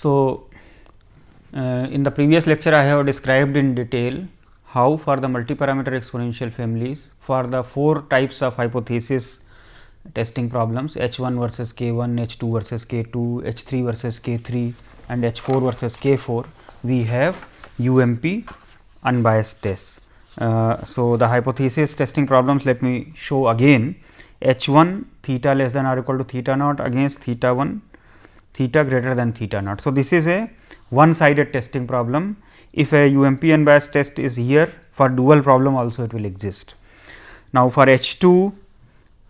So, in the previous lecture I have described in detail how for the multiparameter exponential families for the 4 types of hypothesis testing problems H 1 versus K 1, H 2 versus K 2, H 3 versus K 3 and H 4 versus K 4 we have UMP unbiased tests. So, the hypothesis testing problems, let me show again. H 1 theta less than or equal to theta naught against theta 1 theta greater than theta naught. So, this is a one sided testing problem. If a UMP unbiased test is here, for dual problem also it will exist. Now, for H 2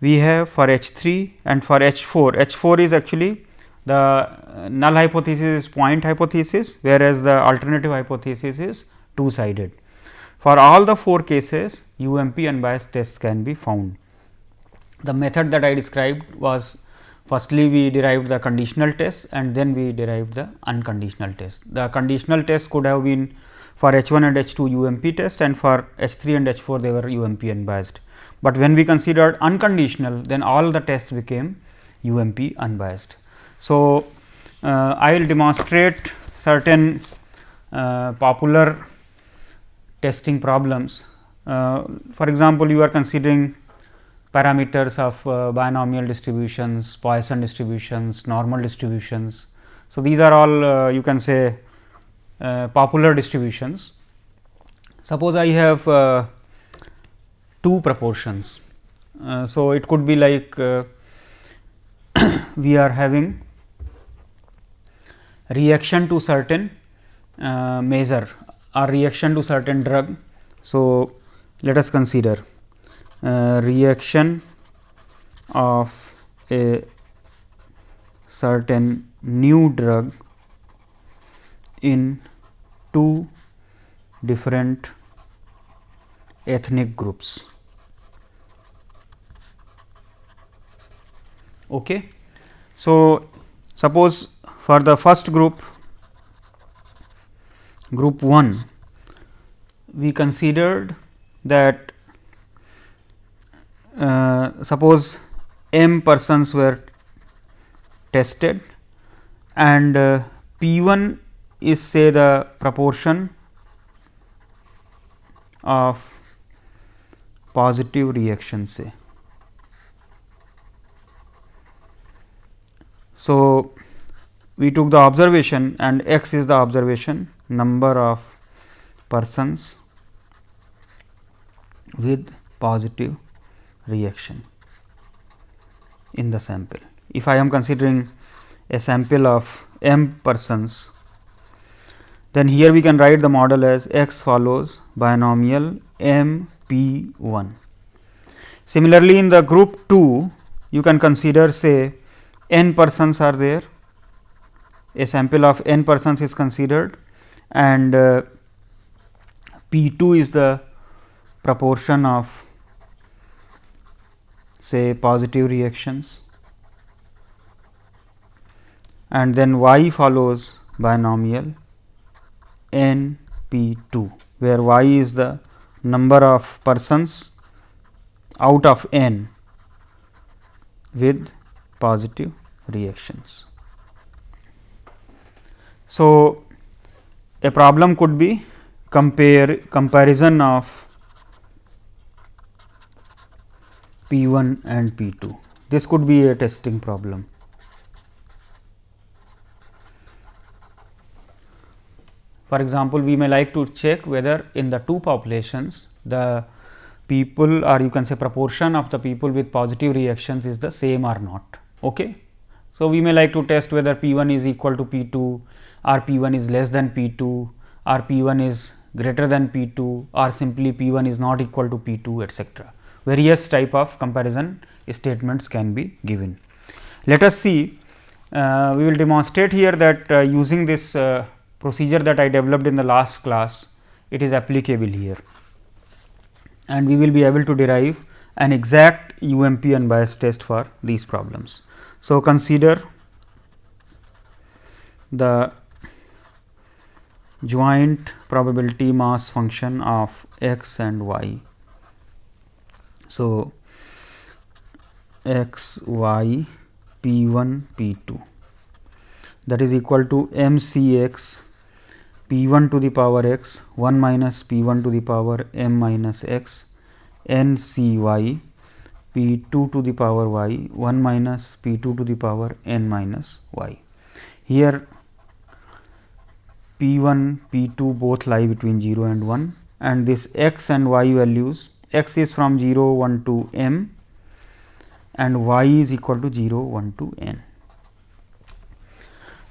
we have, for H 3 and for H 4. H 4 is actually the null hypothesis is point hypothesis, whereas the alternative hypothesis is two sided. For all the 4 cases UMP unbiased tests can be found. The method that I described was, firstly we derived the conditional test and then we derived the unconditional test. The conditional test could have been for H 1 and H 2 UMP test, and for H 3 and H 4 they were UMP unbiased. But when we considered unconditional, then all the tests became UMP unbiased. So, I will demonstrate certain popular testing problems. For example, you are considering parameters of binomial distributions, Poisson distributions, normal distributions. So, these are all you can say popular distributions. Suppose I have two proportions. So, it could be like we are having reaction to certain measure or reaction to certain drug. So, let us consider reaction of a certain new drug in two different ethnic groups. Okay. So, suppose for the first group, group 1, we considered that suppose m persons were tested and P 1 is say the proportion of positive reaction say. So, we took the observation and x is the observation number of persons with positive reaction in the sample. If I am considering a sample of m persons, then here we can write the model as x follows binomial m p 1. Similarly, in the group 2 you can consider say n persons are there, a sample of n persons is considered and P 2 is the proportion of say positive reactions, and then y follows binomial n P 2, where y is the number of persons out of n with positive reactions. So, a problem could be comparison of P 1 and P 2. This could be a testing problem. For example, we may like to check whether in the two populations the people, or you can say proportion of the people with positive reactions is the same or not. Okay. So, we may like to test whether P 1 is equal to P 2 or P 1 is less than P 2 or P 1 is greater than P 2 or simply P 1 is not equal to P 2, etc. Various type of comparison statements can be given. Let us see, we will demonstrate here that using this procedure that I developed in the last class, it is applicable here and we will be able to derive an exact UMP unbiased test for these problems. So, consider the joint probability mass function of x and y. So, x y p 1 p 2. that is equal to m c x p 1 to the power x 1 minus p 1 to the power m minus x n c y p 2 to the power y 1 minus p 2 to the power n minus y. Here p 1 p 2 both lie between 0 and 1, and this x and y values, x is from 0 1 to m and y is equal to 0 1 to n.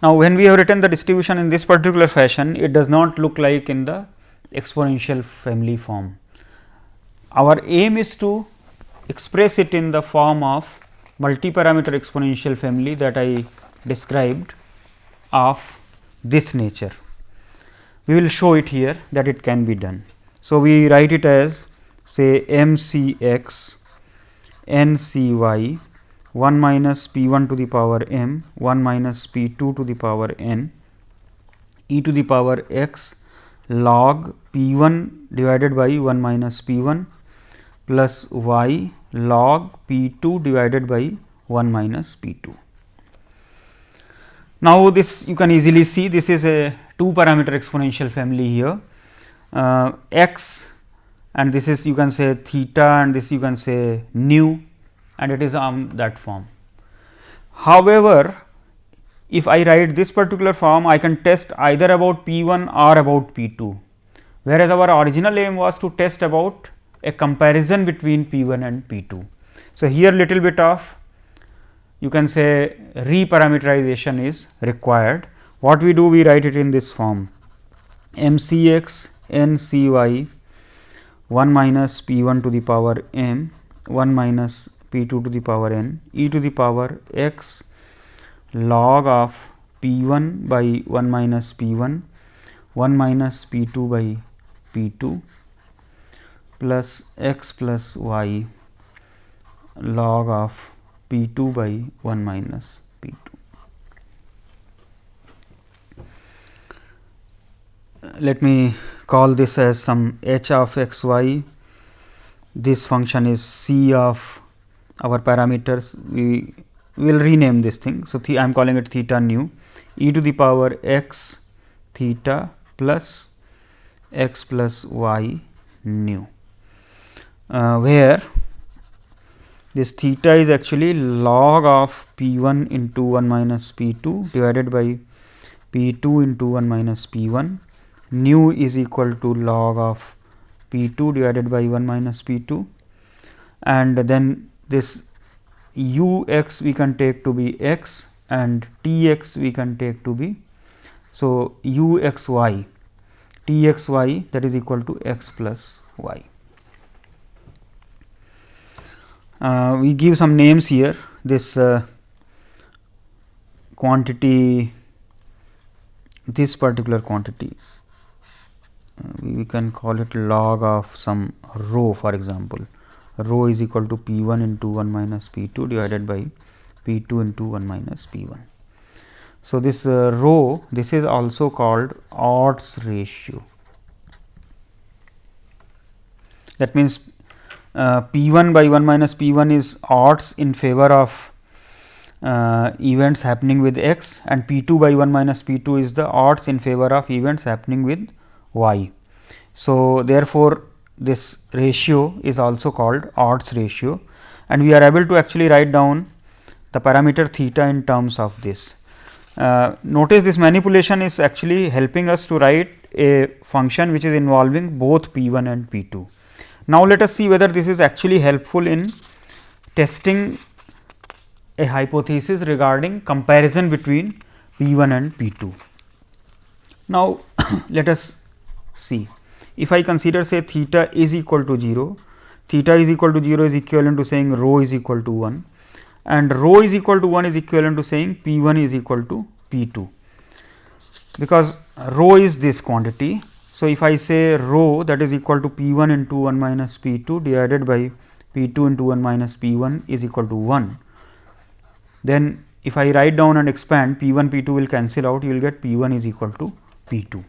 Now, when we have written the distribution in this particular fashion, it does not look like in the exponential family form. Our aim is to express it in the form of multi-parameter exponential family that I described of this nature. We will show it here that it can be done. So, we write it as say m c x n c y 1 minus p 1 to the power m 1 minus p 2 to the power n e to the power x log p 1 divided by 1 minus p 1 plus y log p 2 divided by 1 minus p 2. Now, this you can easily see this is a 2 parameter exponential family here, x, and this is you can say theta, and this you can say nu, and it is on that form. However, if I write this particular form, I can test either about p 1 or about p 2, whereas our original aim was to test about a comparison between p 1 and p 2. So, here little bit of you can say reparameterization is required. What we do? We write it in this form m c x n c y 1 minus p 1 to the power m 1 minus p 2 to the power n e to the power x log of p 1 by 1 minus p 1 1 minus p 2 by p 2 plus x plus y log of p 2 by 1 minus p 2. Let me call this as some h of x y. This function is c of our parameters. We will rename this thing. So, I am calling it theta nu e to the power x theta plus x plus y nu, where this theta is actually log of p 1 into 1 minus p 2 divided by p 2 into 1 minus p 1. Nu is equal to log of p 2 divided by 1 minus p 2, and then this u x we can take to be x and t x we can take to be. So, u x y t x y, that is equal to x plus y. We give some names here. This quantity, this particular quantity, we can call it log of some rho, for example. Rho is equal to p 1 into 1 minus p 2 divided by p 2 into 1 minus p 1. So, this rho, this is also called odds ratio. That means, p 1 by 1 minus p 1 is odds in favor of events happening with x, and p 2 by 1 minus p 2 is the odds in favor of events happening with y. So, therefore, this ratio is also called odds ratio, and we are able to actually write down the parameter theta in terms of this. Notice this manipulation is actually helping us to write a function which is involving both p 1 and p 2. Now, let us see whether this is actually helpful in testing a hypothesis regarding comparison between p 1 and p 2. Now, let us see, if I consider say theta is equal to 0, theta is equal to 0 is equivalent to saying rho is equal to 1, and rho is equal to 1 is equivalent to saying p 1 is equal to p 2, because rho is this quantity. So, if I say rho, that is equal to p 1 into 1 minus p 2 divided by p 2 into 1 minus p 1 is equal to 1, then if I write down and expand, p 1 p 2 will cancel out, you will get p 1 is equal to p 2.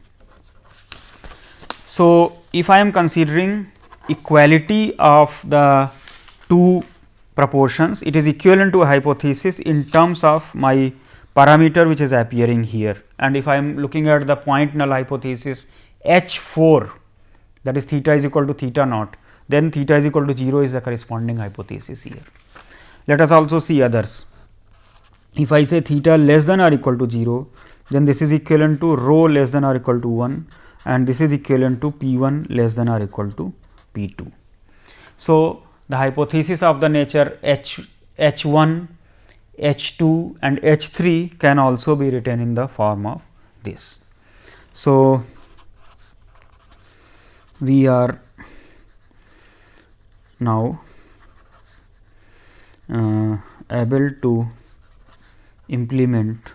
So, if I am considering equality of the two proportions, it is equivalent to a hypothesis in terms of my parameter which is appearing here, and if I am looking at the point null hypothesis H 4, that is theta is equal to theta naught, then theta is equal to 0 is the corresponding hypothesis here. Let us also see others. If I say theta less than or equal to 0, then this is equivalent to rho less than or equal to 1, and this is equivalent to P 1 less than or equal to P 2. So, the hypothesis of the nature H 1, H 2 and H 3 can also be written in the form of this. So, we are now able to implement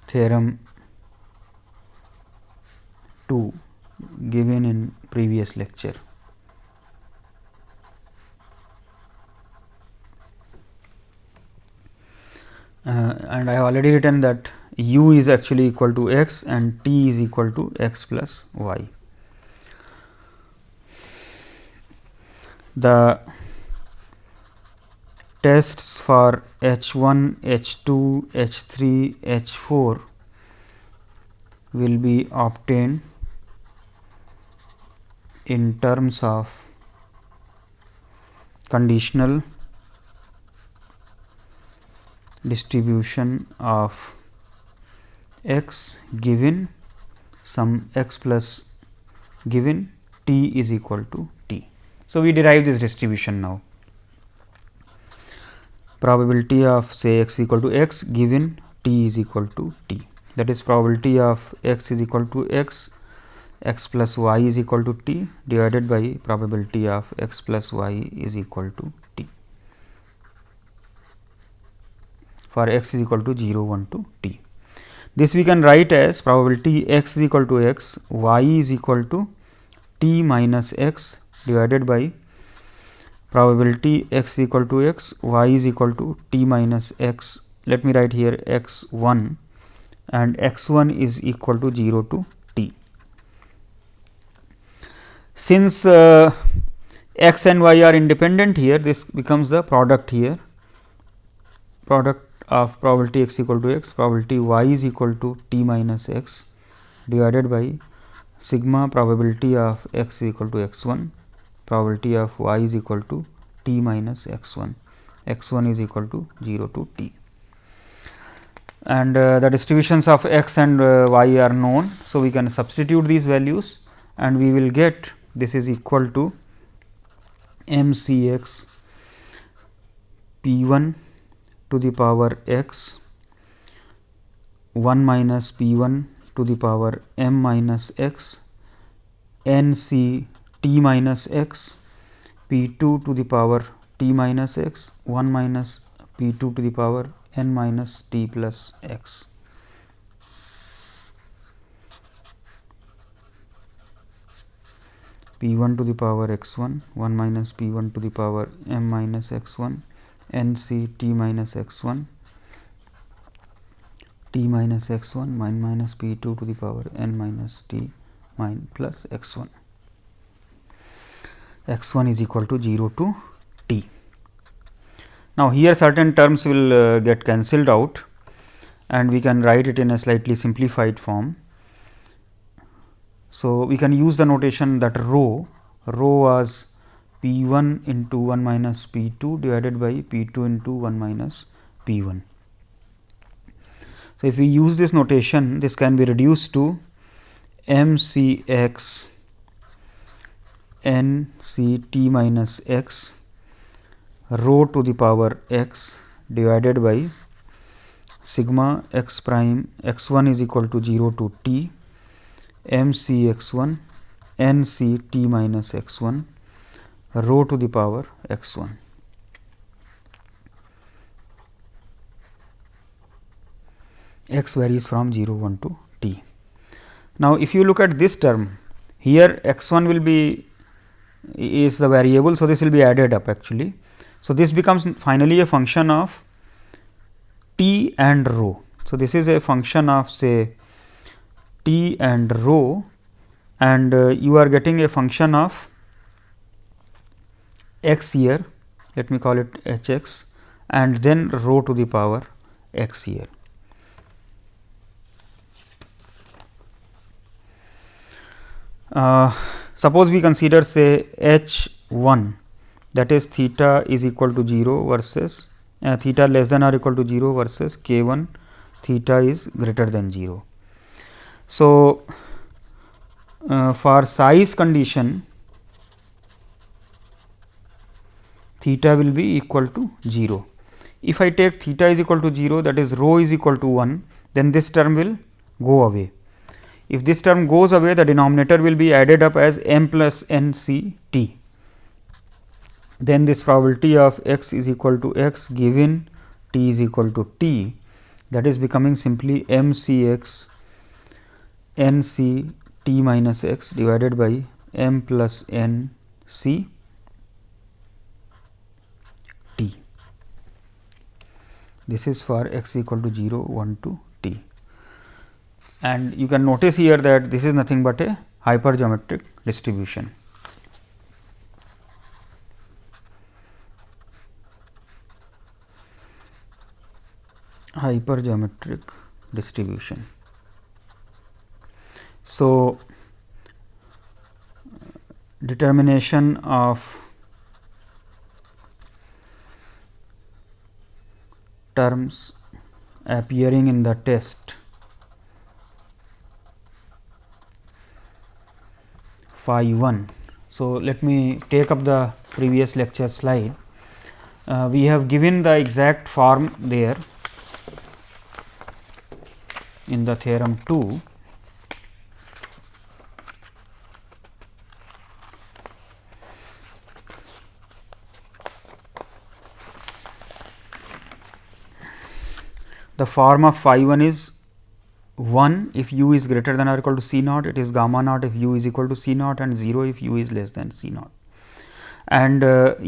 theorem 2 given in previous lecture. And I have already written that u is actually equal to x and t is equal to x plus y. The tests for H 1, H 2, H 3, H 4 will be obtained in terms of conditional distribution of x given some x plus given t is equal to t. So, we derive this distribution now. Probability of say x equal to x given t is equal to t, that is probability of x is equal to x, x plus y is equal to t divided by probability of x plus y is equal to t for x is equal to 0, 1 to t. This we can write as probability x is equal to x, y is equal to t minus x divided by probability x equal to x, y is equal to t minus x. Let me write here x 1 and x 1 is equal to 0 to t. Since x and y are independent here, this becomes the product here, product of probability x equal to x, probability y is equal to t minus x divided by sigma probability of x equal to x 1, probability of y is equal to t minus x 1, x 1 is equal to 0 to t. And the distributions of x and y are known. So, we can substitute these values and we will get this is equal to m c x p 1 to the power x 1 minus p 1 to the power m minus x n c t minus x p 2 to the power t minus x 1 minus p 2 to the power n minus t plus x. P 1 to the power x 1, 1 minus p 1 to the power m minus x 1, n c t minus x 1, t minus x 1 minus p 2 to the power n minus t plus x 1. X 1 is equal to 0 to t. Now, here certain terms will get cancelled out and we can write it in a slightly simplified form. So, we can use the notation that rho was p 1 into 1 minus p 2 divided by p 2 into 1 minus p 1. So, if we use this notation, this can be reduced to m c x n c t minus x rho to the power x divided by sigma x prime x 1 is equal to 0 to t m c x 1 n c t minus x 1 rho to the power x 1. X varies from 0, 1 to t. Now, if you look at this term here, x 1 will be is the variable. So, this will be added up actually. So, this becomes finally a function of t and rho. So, this is a function of say t and rho, and you are getting a function of x here, let me call it h x, and then rho to the power x here. Suppose we consider say h1, that is theta is equal to 0 versus theta less than or equal to 0 versus k1 theta is greater than 0. So, for size condition theta will be equal to 0. If I take theta is equal to 0, that is rho is equal to 1, then this term will go away. If this term goes away, the denominator will be added up as m plus n c t. Then this probability of x is equal to x given t is equal to t, that is becoming simply m c x n c t minus x divided by m plus n c t. This is for x equal to 0, 1 to t. And you can notice here that this is nothing but a hypergeometric distribution. Hypergeometric distribution. So, determination of terms appearing in the test phi 1. So, let me take up the previous lecture slide. We have given the exact form there in the theorem 2. The form of phi 1 is 1 if u is greater than or equal to c naught, it is gamma naught if u is equal to c naught, and 0 if u is less than c naught. And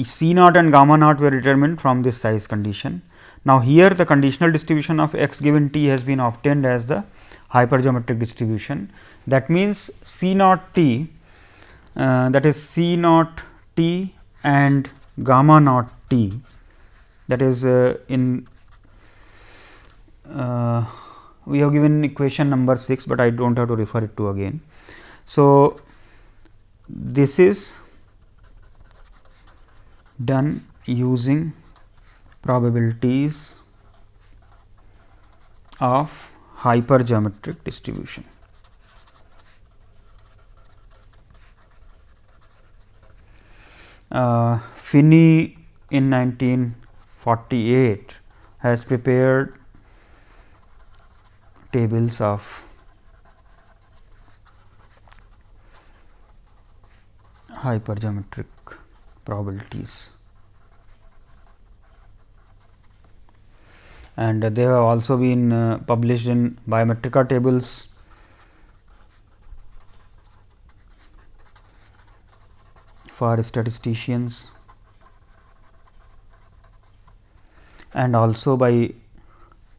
c naught and gamma naught were determined from this size condition. Now, here the conditional distribution of x given t has been obtained as the hypergeometric distribution. That means, c naught t, that is c naught t and gamma naught t, that is we have given equation number 6, but I do not have to refer it to again. So, this is done using probabilities of hypergeometric distribution. Finney in 1948 has prepared tables of hypergeometric probabilities, and they have also been published in Biometrica tables, for statisticians, and also by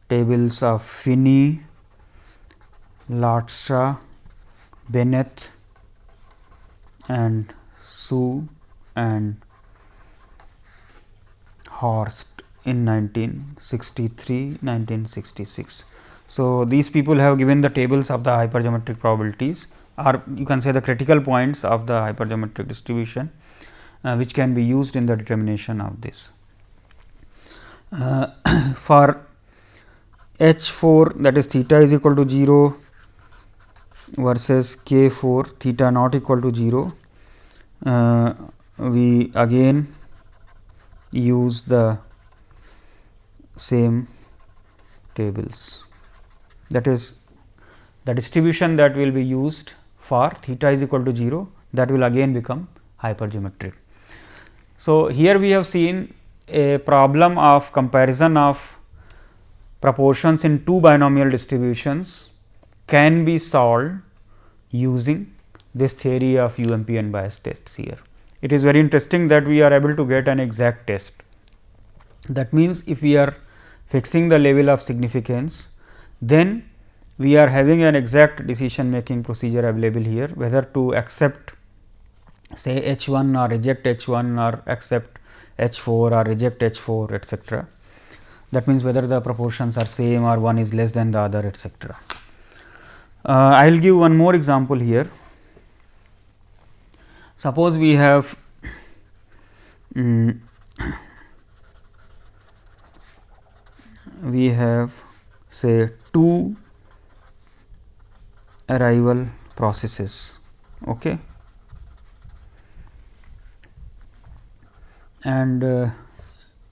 tables of Finney, Latstra, Bennett, and Su and Horst in 1963, 1966. So, these people have given the tables of the hypergeometric probabilities, or you can say the critical points of the hypergeometric distribution, which can be used in the determination of this. For H4, that is theta is equal to 0 versus K4 theta not equal to 0, we again use the same tables. That is the distribution that will be used for theta is equal to 0, that will again become hypergeometric. So, here we have seen a problem of comparison of proportions in two binomial distributions can be solved using this theory of UMP unbiased tests here. It is very interesting that we are able to get an exact test. That means, if we are fixing the level of significance, then we are having an exact decision making procedure available here, whether to accept say H1 or reject H1 or accept H4 or reject H4, etc. that means whether the proportions are same or one is less than the other, etc. I will give one more example here. Suppose we have say 2 arrival processes, okay, and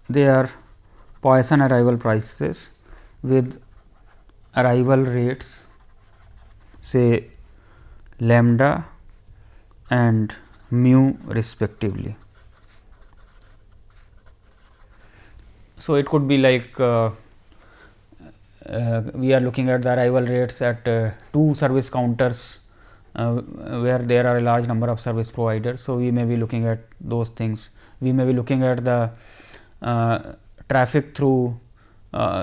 they are Poisson arrival processes with arrival rates say lambda and mu respectively. So, it could be like we are looking at the arrival rates at 2 service counters where there are a large number of service providers. So, we may be looking at those things. We may be looking at the traffic through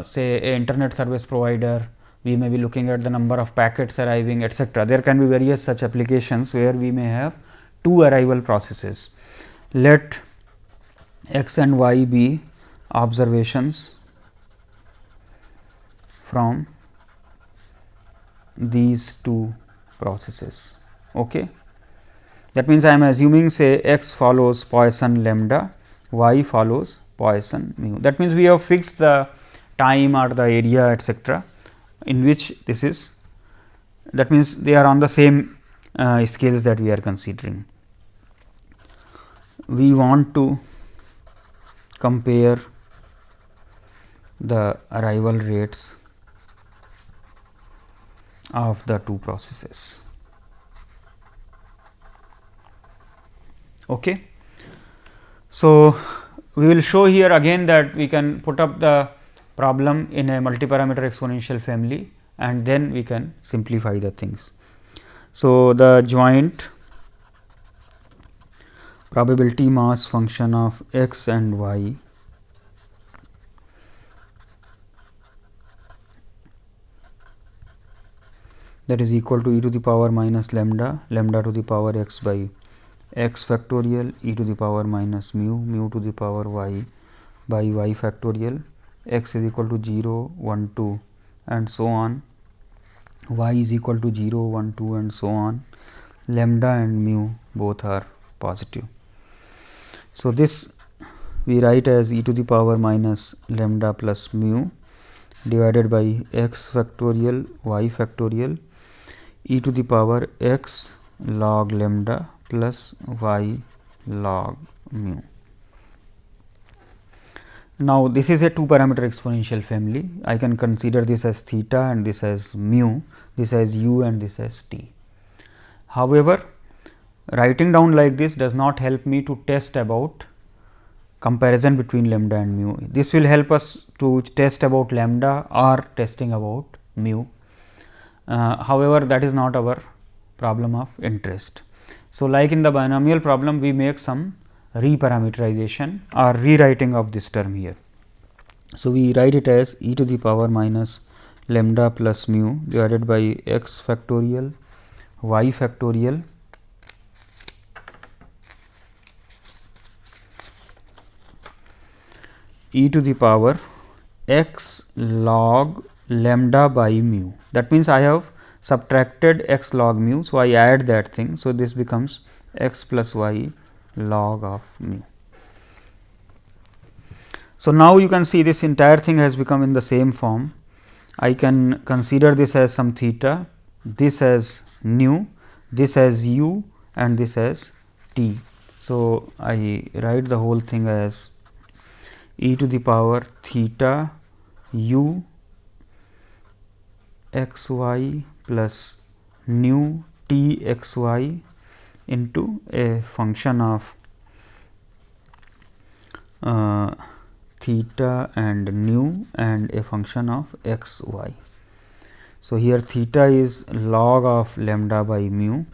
say a internet service provider. We may be looking at the number of packets arriving, etc. There can be various such applications where we may have 2 arrival processes. Let x and y be observations from these 2 processes. Okay. That means, I am assuming say x follows Poisson lambda, y follows Poisson mu. That means, we have fixed the time or the area, etc., in which this is, that means, they are on the same scales that we are considering. We want to compare the arrival rates of the 2 processes. Okay. So, we will show here again that we can put up the problem in a multi-parameter exponential family and then we can simplify the things. So, the joint probability mass function of x and y that is equal to e to the power minus lambda, lambda to the power x by x factorial, e to the power minus mu, mu to the power y by y factorial, x is equal to 0, 1, 2 and so on, y is equal to 0, 1, 2 and so on, lambda and mu both are positive. So, this we write as e to the power minus lambda plus mu divided by x factorial, y factorial, e to the power x log lambda plus y log mu. Now, this is a 2 parameter exponential family. I can consider this as theta and this as mu, this as u and this as t. However, writing down like this does not help me to test about comparison between lambda and mu. This will help us to test about lambda or testing about mu. However, that is not our problem of interest. So, like in the binomial problem, we make some reparameterization or rewriting of this term here. So, we write it as e to the power minus lambda plus mu divided by x factorial, y factorial, e to the power x log lambda by mu. That means, I have subtracted x log mu. So, I add that thing. So, this becomes x plus y log of mu. So, now you can see this entire thing has become in the same form. I can consider this as some theta, this as nu, this as u and this as t. So, I write the whole thing as e to the power theta u x y plus nu t x y into a function of theta and nu and a function of x y. So, here theta is log of lambda by mu,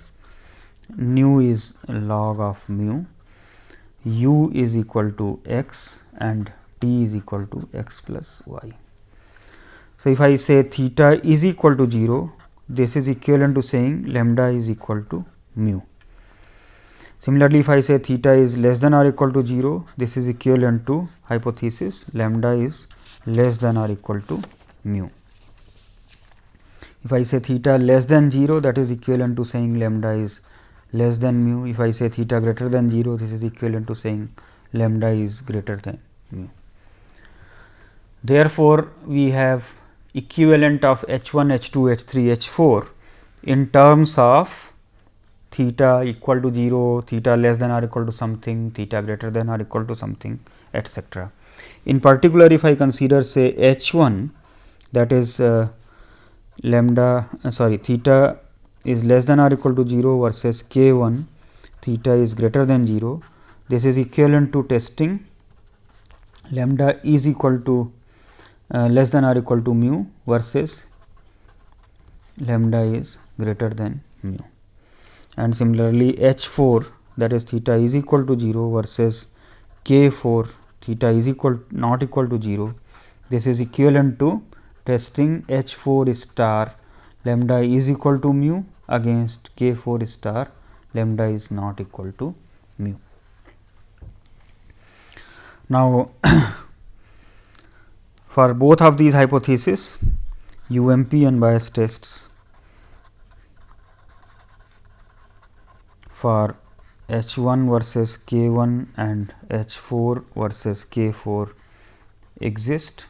nu is log of mu, u is equal to x and t is equal to x plus y. So, if I say theta is equal to 0, this is equivalent to saying lambda is equal to mu. Similarly, if I say theta is less than or equal to 0, this is equivalent to hypothesis lambda is less than or equal to mu. If I say theta less than 0, that is equivalent to saying lambda is less than mu. If I say theta greater than 0, this is equivalent to saying lambda is greater than mu. Therefore, we have equivalent of h1, h2, h3, h4 in terms of theta equal to 0, theta less than or equal to something, theta greater than or equal to something, etc. In particular, if I consider say h1, that is theta is less than or equal to 0 versus k1, theta is greater than 0. This is equivalent to testing lambda is equal to less than or equal to mu versus lambda is greater than mu. And similarly, h4, that is theta is equal to 0 versus k4, theta is not equal to 0. This is equivalent to testing h4 star lambda is equal to mu against k4 star lambda is not equal to mu. Now, for both of these hypotheses, UMP unbiased tests for h1 versus k1 and h4 versus k4 exist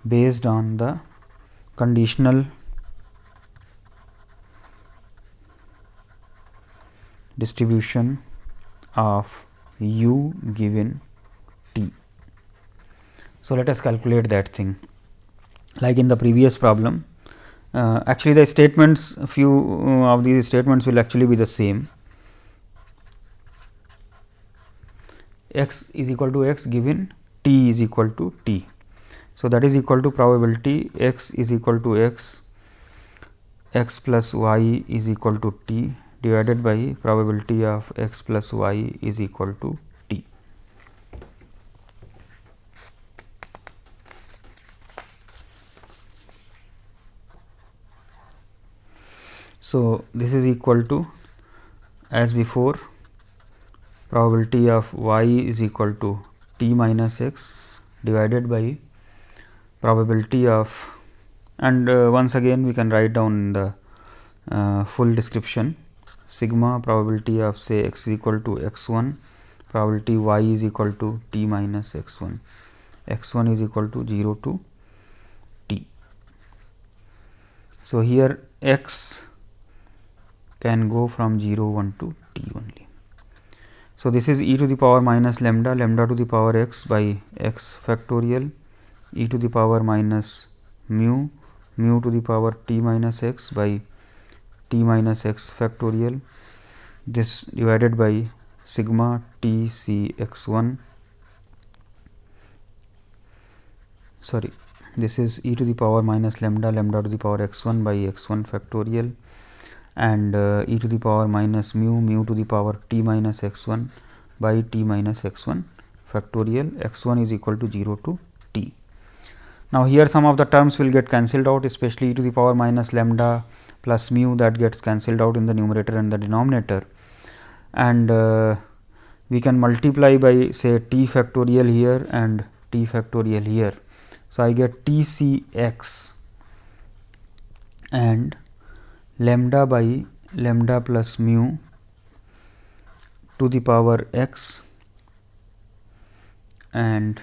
based on the conditional distribution of u given t. So, let us calculate that thing like in the previous problem. Actually, the statements, few of these statements will actually be the same. X is equal to x given t is equal to t. So, that is equal to probability x is equal to x plus y is equal to t divided by probability of x plus y is equal to t. So, this is equal to, as before, probability of y is equal to t minus x divided by probability of, and once again we can write down the full description, sigma probability of say x is equal to x1, probability y is equal to t minus x1, x1 is equal to 0 to t. So, here x can go from 0 1 to t only. So, this is e to the power minus lambda, lambda to the power x by x factorial, e to the power minus mu, mu to the power t minus x by t minus x factorial, this divided by sigma t c x1, sorry, this is e to the power minus lambda, lambda to the power x1 by x1 factorial, and e to the power minus mu, mu to the power t minus x1 by t minus x1 factorial, x1 is equal to 0 to t. Now, here some of the terms will get cancelled out, especially e to the power minus lambda plus mu, that gets cancelled out in the numerator and the denominator, and we can multiply by say t factorial here and t factorial here. So, I get t c x and lambda by lambda plus mu to the power x and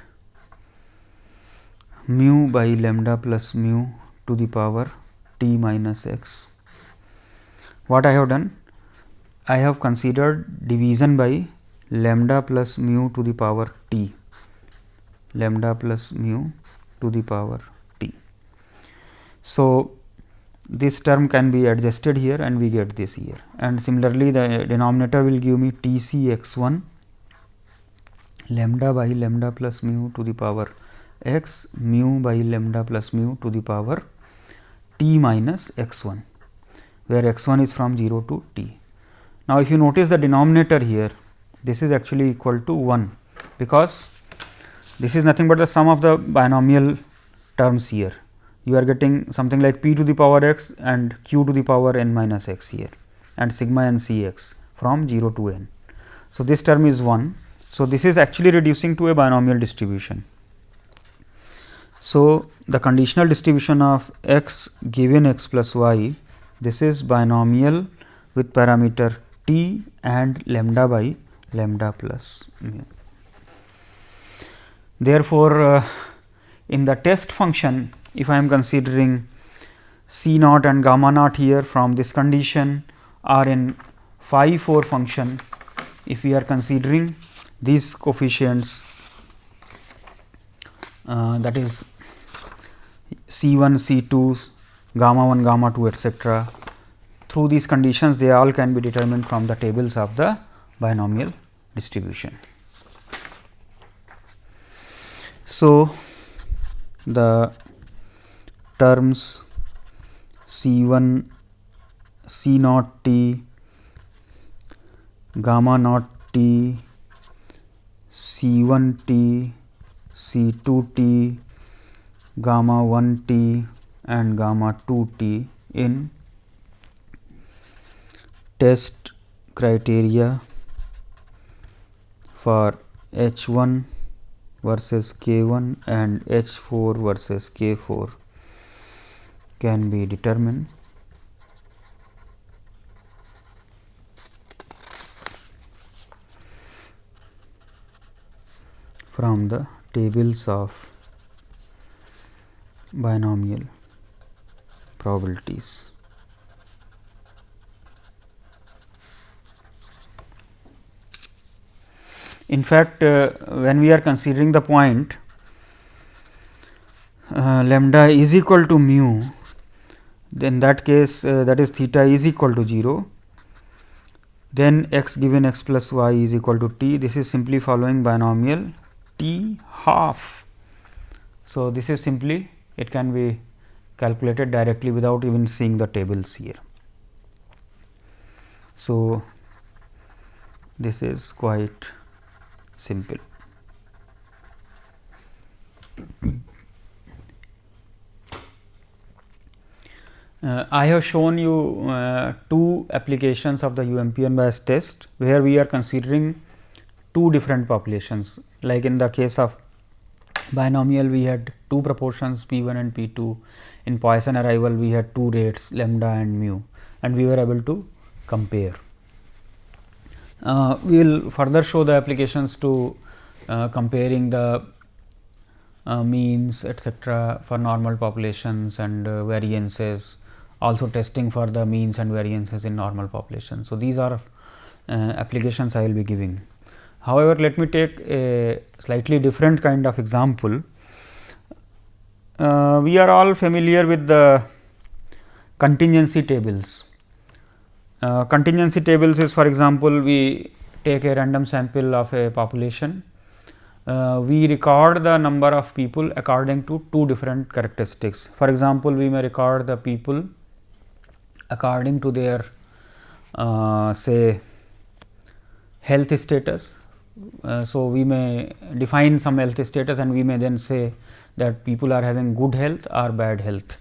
mu by lambda plus mu to the power t minus x. What I have done? I have considered division by lambda plus mu to the power t, lambda plus mu to the power t. So, this term can be adjusted here and we get this here, and similarly the denominator will give me t c x 1 lambda by lambda plus mu to the power x, mu by lambda plus mu to the power t minus x 1, where x 1 is from 0 to t. Now, if you notice the denominator here, this is actually equal to 1, because this is nothing but the sum of the binomial terms here. You are getting something like p to the power x and q to the power n minus x here, and sigma n c x from 0 to n. So, this term is 1. So, this is actually reducing to a binomial distribution. So, the conditional distribution of x given x plus y, this is binomial with parameter t and lambda by lambda plus mu. Therefore, in the test function, if I am considering c naught and gamma naught here from this condition, or in phi 4 function, if we are considering these coefficients, that is c 1, c 2, gamma 1, gamma 2, etc. Through these conditions, they all can be determined from the tables of the binomial distribution. So, the terms c 1 c naught t, gamma naught t, c 1 t, c 2 t, gamma 1 t and gamma 2 t in test criteria for H 1 versus K 1 and H 4 versus K 4 can be determined from the tables of binomial probabilities. In fact, when we are considering the point lambda is equal to mu, then that case that is theta is equal to 0, then x given x plus y is equal to t. This is simply following binomial t half. So, this is simply it can be calculated directly without even seeing the tables here. So, this is quite simple. I have shown you two applications of the UMP unbiased test, where we are considering two different populations. Like in the case of binomial, we had two proportions p 1 and p 2. In Poisson arrival, we had two rates lambda and mu, and we were able to compare. We will further show the applications to comparing the means etc. for normal populations and variances, also testing for the means and variances in normal populations. So, these are applications I will be giving. However, let me take a slightly different kind of example. We are all familiar with the contingency tables. Contingency tables is, for example, we take a random sample of a population. We record the number of people according to two different characteristics. For example, we may record the people according to their say health status. So, we may define some health status and we may then say that people are having good health or bad health,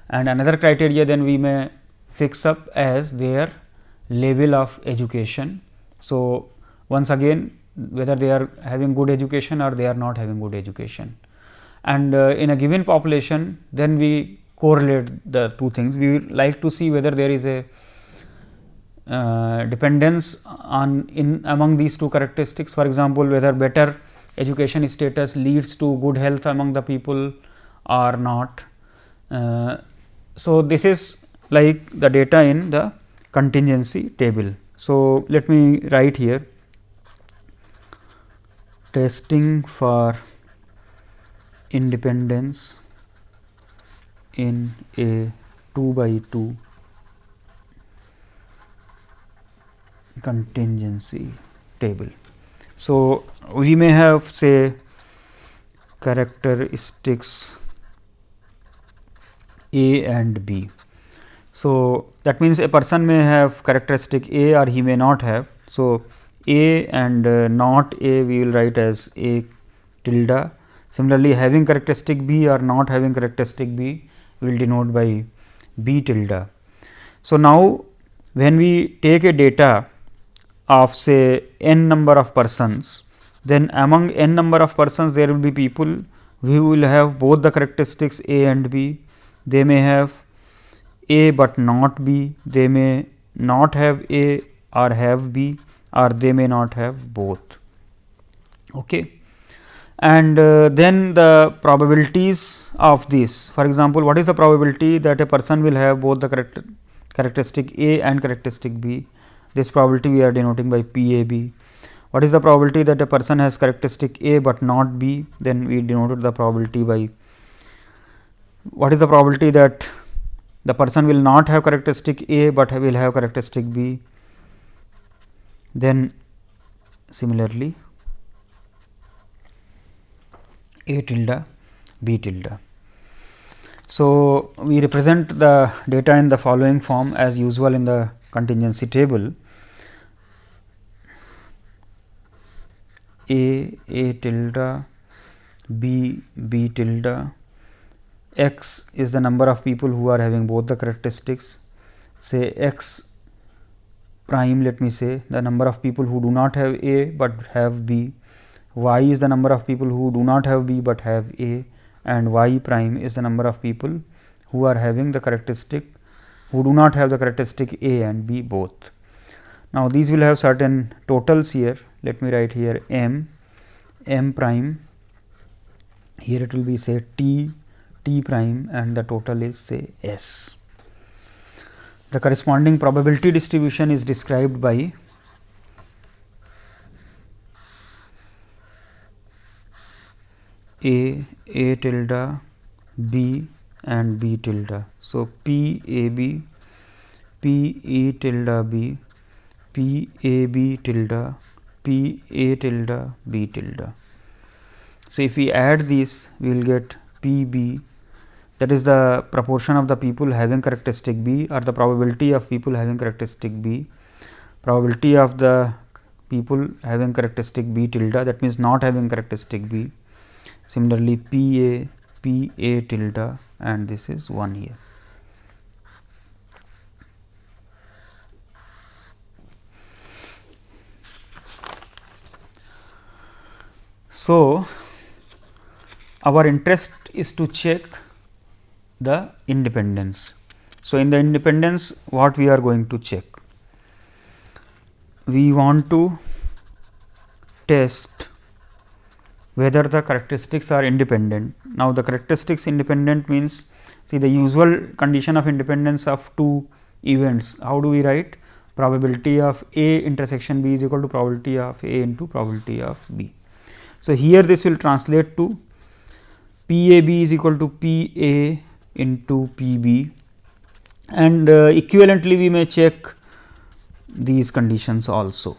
and another criteria then we may fix up as their level of education. So, once again whether they are having good education or they are not having good education, and in a given population then we correlate the two things. We would like to see whether there is a dependence on among these two characteristics. For example, whether better education status leads to good health among the people or not. So, this is like the data in the contingency table. So, let me write here testing for independence in a 2 by 2 contingency table. So, we may have say characteristics A and B. So, that means a person may have characteristic A or he may not have. So, A and not A we will write as A tilde. Similarly, having characteristic B or not having characteristic B we will denote by B tilde. So, now when we take a data of say n number of persons, then among n number of persons there will be people we will have both the characteristics A and B. They may have A, but not B. They may not have A or have B, or they may not have both. Okay. And then the probabilities of this. For example, what is the probability that a person will have both the characteristic A and characteristic B? This probability we are denoting by PAB. What is the probability that a person has characteristic A, but not B? Then we denoted the probability by, what is the probability that the person will not have characteristic A, but will have characteristic B? Then similarly A tilde, B tilde. So, we represent the data in the following form as usual in the contingency table. A tilde, B tilde, x is the number of people who are having both the characteristics, say x prime, let me say the number of people who do not have A, but have B, y is the number of people who do not have B, but have A, and y prime is the number of people who are having the characteristic, who do not have the characteristic A and B both. Now, these will have certain totals here. Let me write here m prime, here it will be say t prime, and the total is say s. The corresponding probability distribution is described by A tilde, B and B tilde. So, P A B, P E tilde B, P A B tilde, P A tilde, B tilde. So, if we add these, we will get P B, that is the proportion of the people having characteristic B, or the probability of people having characteristic B, probability of the people having characteristic B tilde, that means not having characteristic B. Similarly, P A tilde, and this is 1 here. So, our interest is to check the independence. So, in the independence, what we are going to check? We want to test whether the characteristics are independent. Now, the characteristics independent means, see the usual condition of independence of two events. How do we write? Probability of A intersection B is equal to probability of A into probability of B. So, here this will translate to P A B is equal to P A into P B, and equivalently we may check these conditions also.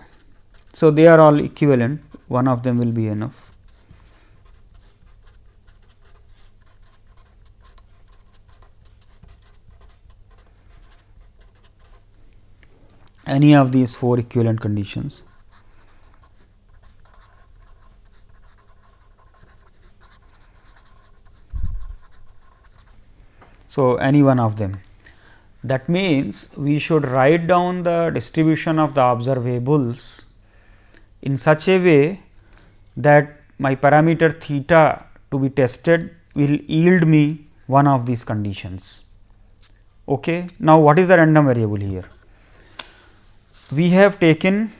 So, they are all equivalent, one of them will be enough. Any of these 4 equivalent conditions. So, any one of them. That means, we should write down the distribution of the observables in such a way that my parameter theta to be tested will yield me one of these conditions. Okay. Now, what is the random variable here? We have taken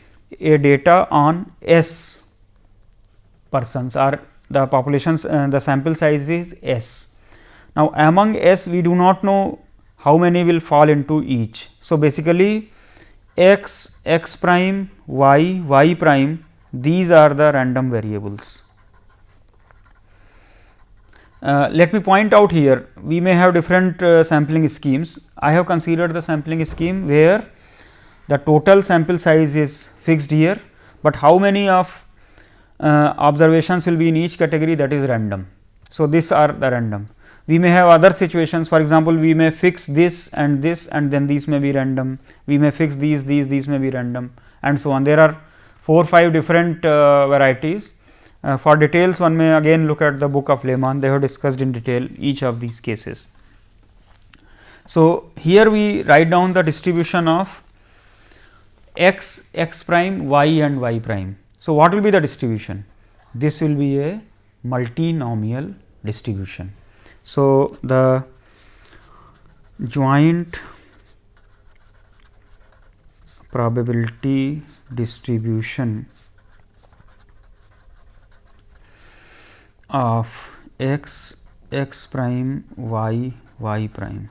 a data on S persons, or the populations, the sample size is S. Now, among S we do not know how many will fall into each. So, basically x, x prime, y prime, these are the random variables. Let me point out here, we may have different sampling schemes. I have considered the sampling scheme where the total sample size is fixed here, but how many of observations will be in each category, that is random. So, these are the random. We may have other situations, for example, we may fix this and then these may be random, we may fix these may be random, and so on. There are 4 or 5 different varieties. For details, one may again look at the book of Lehmann, they have discussed in detail each of these cases. So, here we write down the distribution of x, x prime, y and y prime. So, what will be the distribution? This will be a multinomial distribution. So, the joint probability distribution of x, x prime, y, y prime,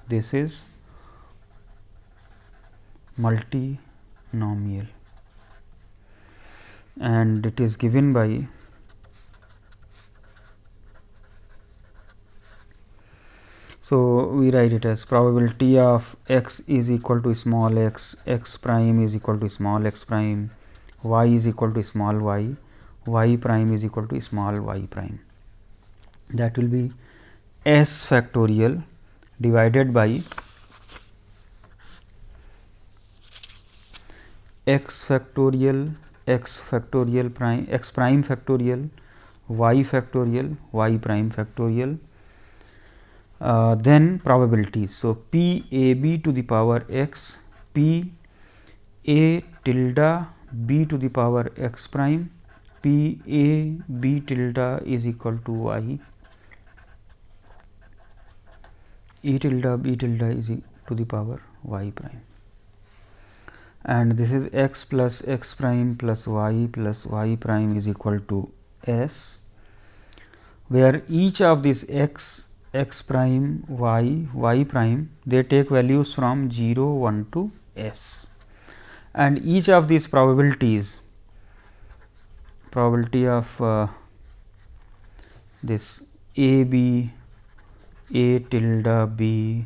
this is multinomial, and it is given by so we write it as probability of x is equal to small x, x prime is equal to small x prime, y is equal to small y, y prime is equal to small y prime. That will be s factorial divided by x factorial, x factorial prime, x prime factorial, y factorial, y prime factorial, then probabilities. So, p a b to the power x, p a tilde b to the power x prime, p a b tilde is equal to y, e tilde b tilde is to the power y prime, and this is x plus x prime plus y prime is equal to s, where each of these x, x prime, y prime, they take values from 0, 1 to s, and each of these probabilities, probability of this a b, a tilde b,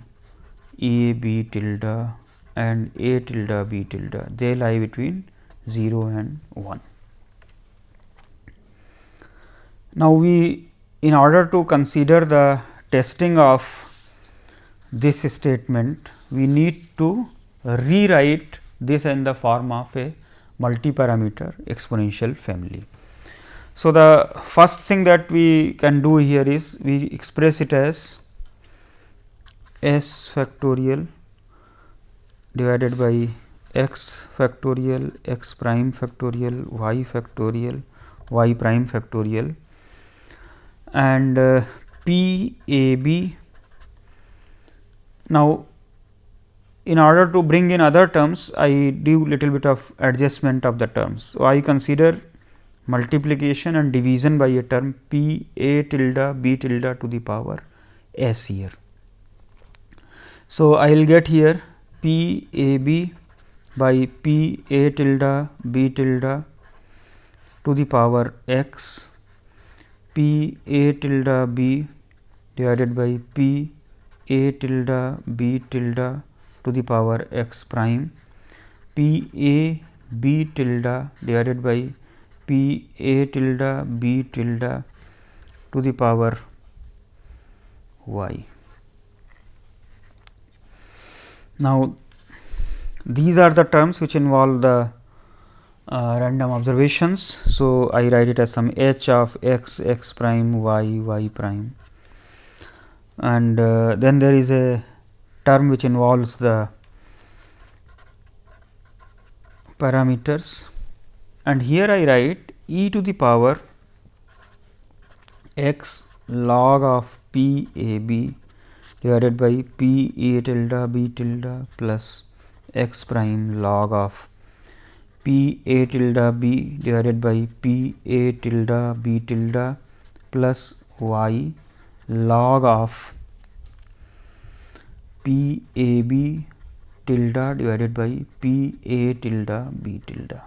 a b tilde and a tilde b tilde, they lie between 0 and 1. Now, we in order to consider the testing of this statement, we need to rewrite this in the form of a multi-parameter exponential family. So, the first thing that we can do here is we express it as s factorial divided by x factorial, x prime factorial, y factorial, y prime factorial, and p a b. Now, in order to bring in other terms, I do little bit of adjustment of the terms. So, I consider multiplication and division by a term p a tilde b tilde to the power s here. So, I will get here p a b by p a tilde b tilde to the power x, p a tilde b divided by p a tilde b tilde to the power x prime, p a b tilde divided by p a tilde b tilde to the power y. Now, these are the terms which involve the random observations. So, I write it as some h of x, x prime, y prime, and then there is a term which involves the parameters, and here I write e to the power x log of p a b divided by p a tilde b tilde plus x prime log of p a tilde b divided by p a tilde b tilde plus y log of p a b tilde divided by p a tilde b tilde.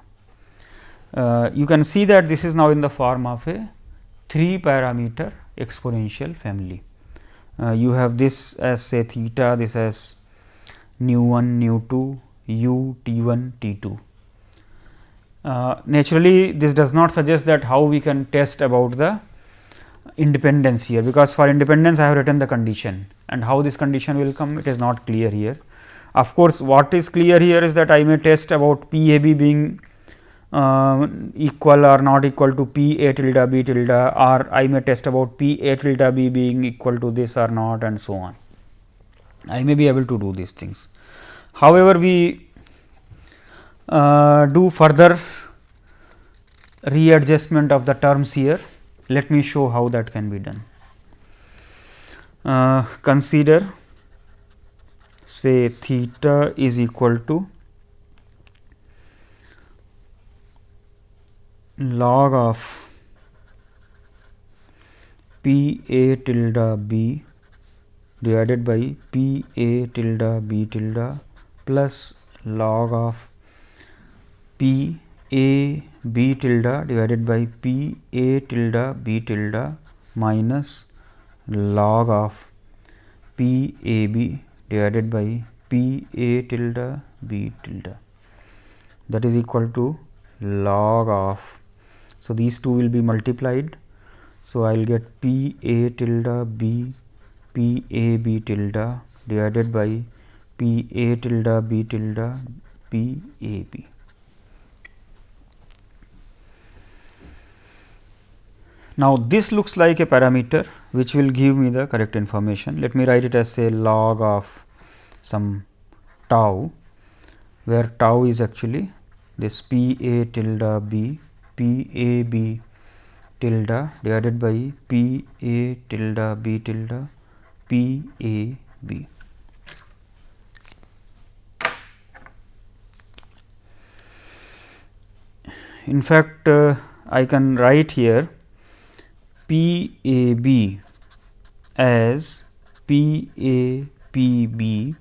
You can see that this is now in the form of a 3 parameter exponential family. You have this as say theta, this as nu 1, nu 2, u, t 1, t 2. Naturally, this does not suggest that how we can test about the independence here, because for independence I have written the condition, and how this condition will come, it is not clear here. Of course, what is clear here is that I may test about p a b being equal or not equal to p a tilde b tilde, or I may test about p a tilde b being equal to this or not, and so on. I may be able to do these things. However, we do further readjustment of the terms here. Let me show how that can be done. Consider say theta is equal to log of P A tilde B divided by P A tilde B tilde plus log of P A B tilde divided by P A tilde B tilde minus log of P A B divided by P A tilde B tilde, that is equal to log of. So, these two will be multiplied. So, I will get P A tilde B P A B tilde divided by P A tilde B tilde P A B. Now, this looks like a parameter which will give me the correct information. Let me write it as a log of some tau, where tau is actually this P A tilde B P A B tilde divided by P A tilde B tilde P A B. In fact, I can write here P A B as P A P B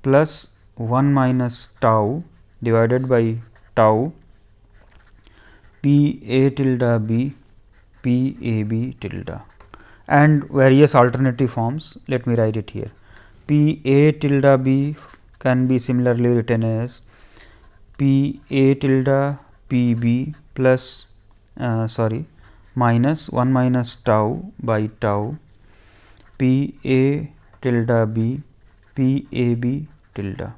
plus 1 minus tau divided by tau P A tilde B P A B tilde, and various alternative forms. Let me write it here. P A tilde B can be similarly written as P A tilde P B plus minus 1 minus tau by tau P A tilde B P A B tilde.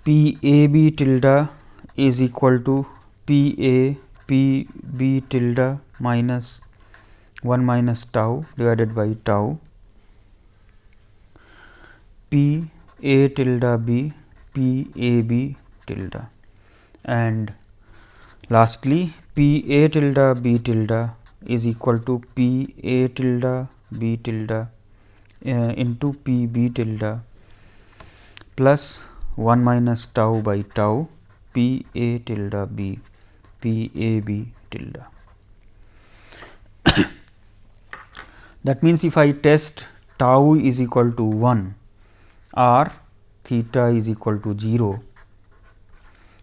P A B tilde is equal to P A P B tilde minus 1 minus tau divided by tau P A tilde B P A B tilde, and lastly P A tilde B tilde is equal to P A tilde B tilde into P B tilde plus 1 minus tau by tau P A tilde B P A B tilde. That means, if I test tau is equal to 1 or theta is equal to 0,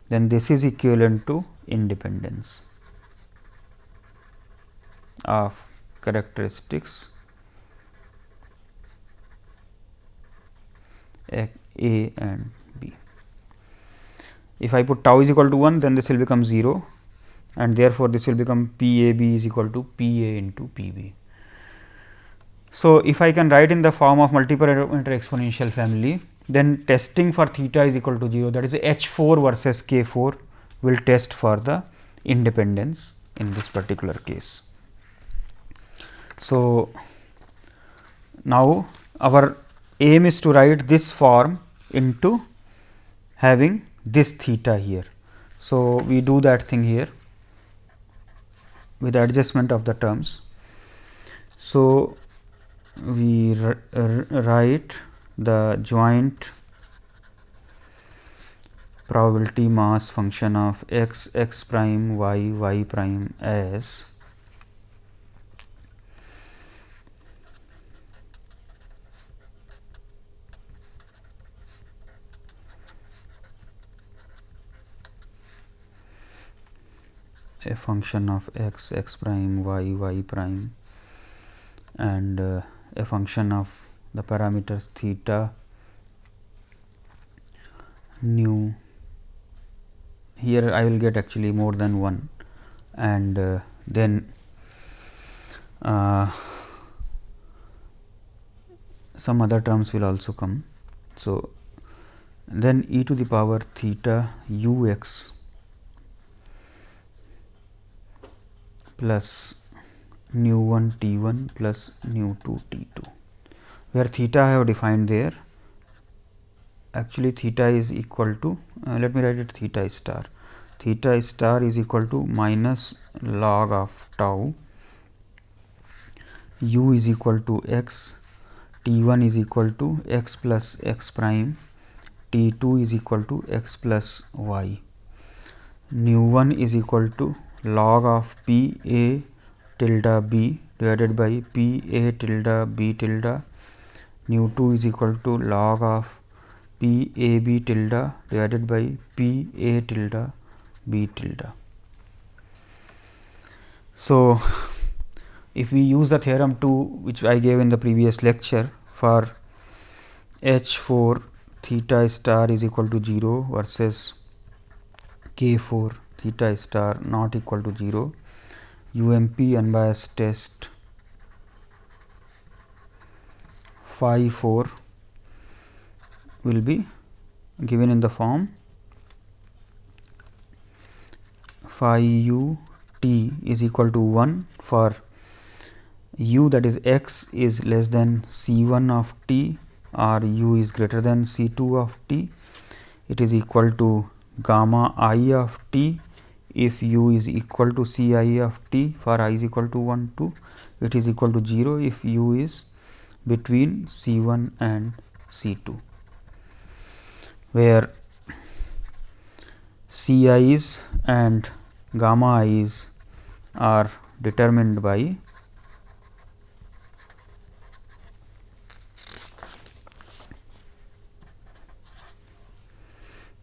then this is equivalent to independence of characteristics A and B. If I put tau is equal to 1, then this will become 0, and therefore, this will become P A B is equal to P A into P B. So, if I can write in the form of multiparameter exponential family, then testing for theta is equal to 0, that is H 4 versus K 4 will test for the independence in this particular case. So, now our aim is to write this form into having this theta here. So, we do that thing here with adjustment of the terms. So, we write the joint probability mass function of x prime y prime as a function of x prime y prime and a function of the parameters theta, nu. Here I will get actually more than 1, and then some other terms will also come. So, then e to the power theta u x plus nu 1 t 1 plus nu 2 t 2, where theta I have defined there. Actually, theta is equal to let me write it theta star. Theta star is equal to minus log of tau u is equal to x, t1 is equal to x plus x prime, t2 is equal to x plus y. Nu 1 is equal to log of p a tilde b divided by p a tilde b tilde. Nu 2 is equal to log of p a b tilde divided by p a tilde b tilde. So, if we use the theorem 2 which I gave in the previous lecture for h4 theta star is equal to 0 versus k4 theta star not equal to 0, UMP unbiased test phi 4 will be given in the form phi u t is equal to 1 for u, that is x is less than c1 of t or u is greater than c2 of t. It is equal to gamma I of t if u is equal to c I of t for I is equal to 1 2. It is equal to 0 if u is between c1 and c2, where c i's and gamma i's are determined by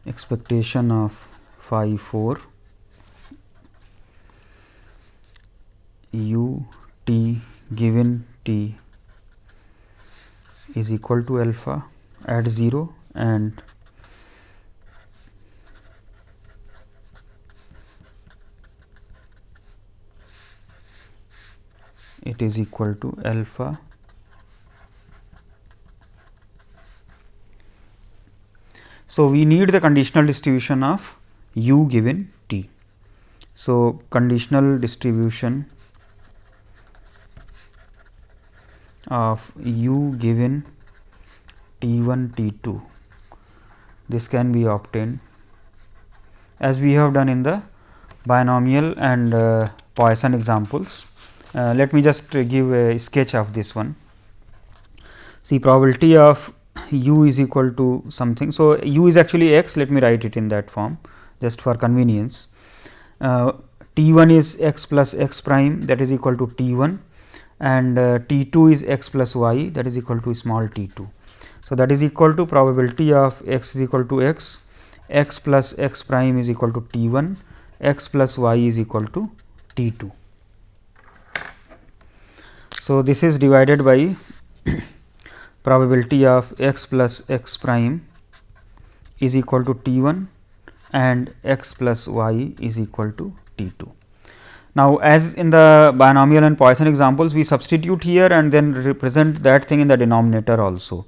expectation of phi 4 u t given t is equal to alpha at 0 and it is equal to alpha So, we need the conditional distribution of u given t. So, conditional distribution of u given t1 t2, this can be obtained as we have done in the binomial and Poisson examples. Let me just give a sketch of this one. See, probability of u is equal to something. So, u is actually x, let me write it in that form just for convenience. T1 is x plus x prime, that is equal to T1, and T2 is x plus y, that is equal to small t2. So, that is equal to probability of x is equal to x, x plus x prime is equal to T1, x plus y is equal to T2. So, this is divided by probability of x plus x prime is equal to T1 and x plus y is equal to T2. Now, as in the binomial and Poisson examples, we substitute here and then represent that thing in the denominator also.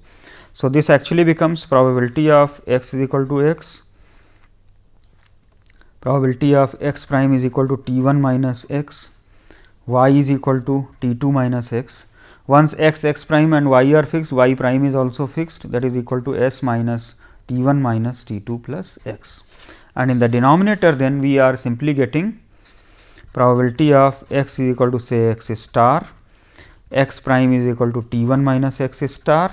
So, this actually becomes probability of x is equal to x, probability of x prime is equal to T1 minus x, y is equal to T2 minus x. Once x, x prime and y are fixed, y prime is also fixed, that is equal to s minus T1 minus T2 plus x. And in the denominator, then we are simply getting probability of x is equal to say x star, x prime is equal to T1 minus x star,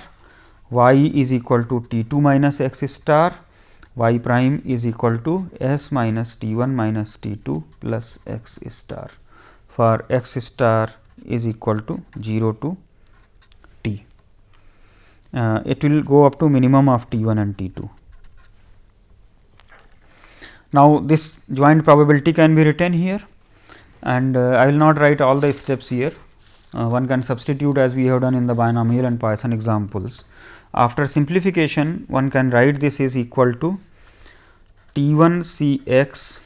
y is equal to T2 minus x star, y prime is equal to s minus T1 minus T2 plus x star, for x star is equal to 0 to t. It will go up to minimum of T1 and T2. Now, this joint probability can be written here, and I will not write all the steps here. One can substitute as we have done in the binomial and Poisson examples. After simplification, one can write this is equal to T1 C x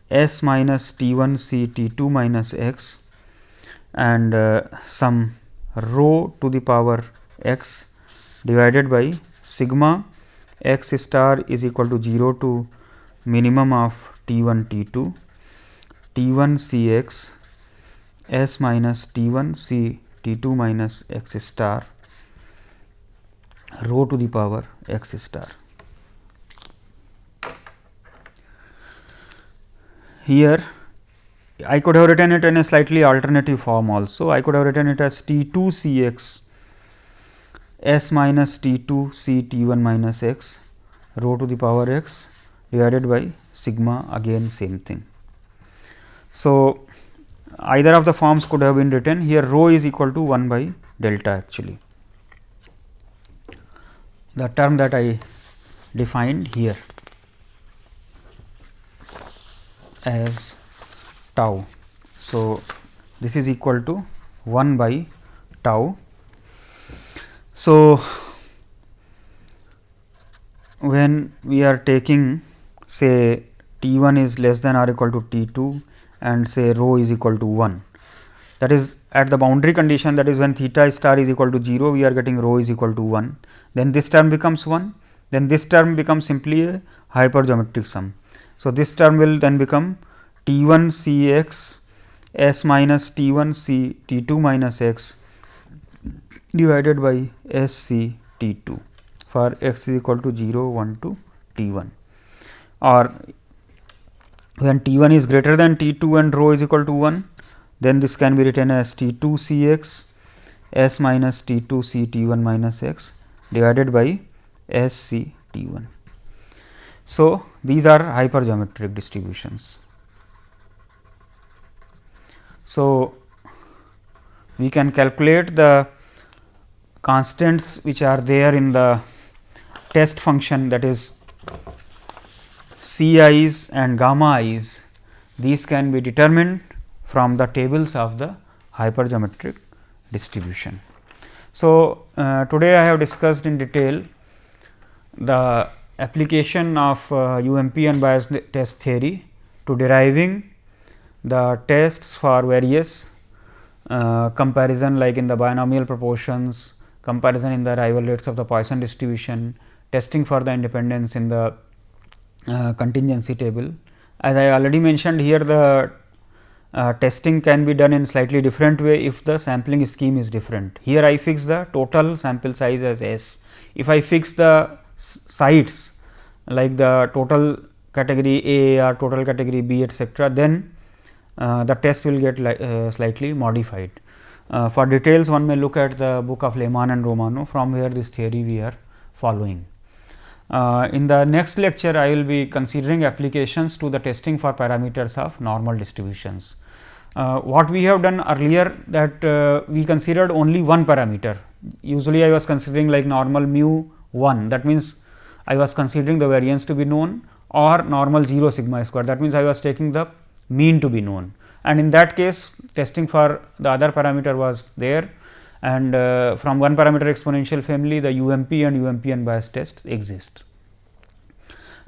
s minus T1 C T2 minus x and some rho to the power x divided by sigma x star is equal to 0 to minimum of T1 T2, T1 C x s minus T1 C T2 minus x star rho to the power x star. Here I could have written it in a slightly alternative form also. I could have written it as T 2 C x s minus T 2 C T 1 minus x rho to the power x divided by sigma, again same thing. So, either of the forms could have been written. Here rho is equal to 1 by delta actually, the term that I defined here as tau. So, this is equal to 1 by tau. So, when we are taking say T 1 is less than or equal to T 2 and say rho is equal to 1, that is at the boundary condition, that is when theta star is equal to 0, we are getting rho is equal to 1, then this term becomes 1, then this term becomes simply a hypergeometric sum. So, this term will then become T 1 C x s minus T 1 C T 2 minus x divided by s C T 2 for x is equal to 0, 1 to T 1, or when T 1 is greater than T 2 and rho is equal to 1, then this can be written as T 2 C x s minus T 2 C T 1 minus x divided by s C T 1. So, these are hypergeometric distributions. So, we can calculate the constants which are there in the test function, that is C i's and gamma i's. These can be determined from the tables of the hypergeometric distribution. So, today I have discussed in detail the application of UMP unbiased test theory to deriving the tests for various comparison, like in the binomial proportions, comparison in the arrival rates of the Poisson distribution, testing for the independence in the contingency table. As I already mentioned here, the testing can be done in slightly different way if the sampling scheme is different. Here I fix the total sample size as S. If I fix the sites like the total category A or total category B, etc., then the test will get slightly modified. For details, one may look at the book of Lehmann and Romano, from where this theory we are following. In the next lecture, I will be considering applications to the testing for parameters of normal distributions. What we have done earlier, that we considered only one parameter. Usually, I was considering like normal mu 1, that means I was considering the variance to be known, or normal 0 sigma square, that means I was taking the mean to be known, and in that case testing for the other parameter was there, and from one parameter exponential family the UMP and UMP unbiased tests exist.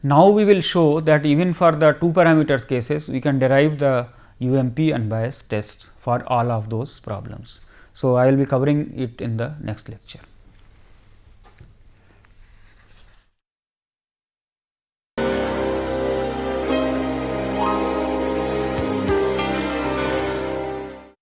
Now, we will show that even for the two parameters cases we can derive the UMP unbiased tests for all of those problems. So, I will be covering it in the next lecture.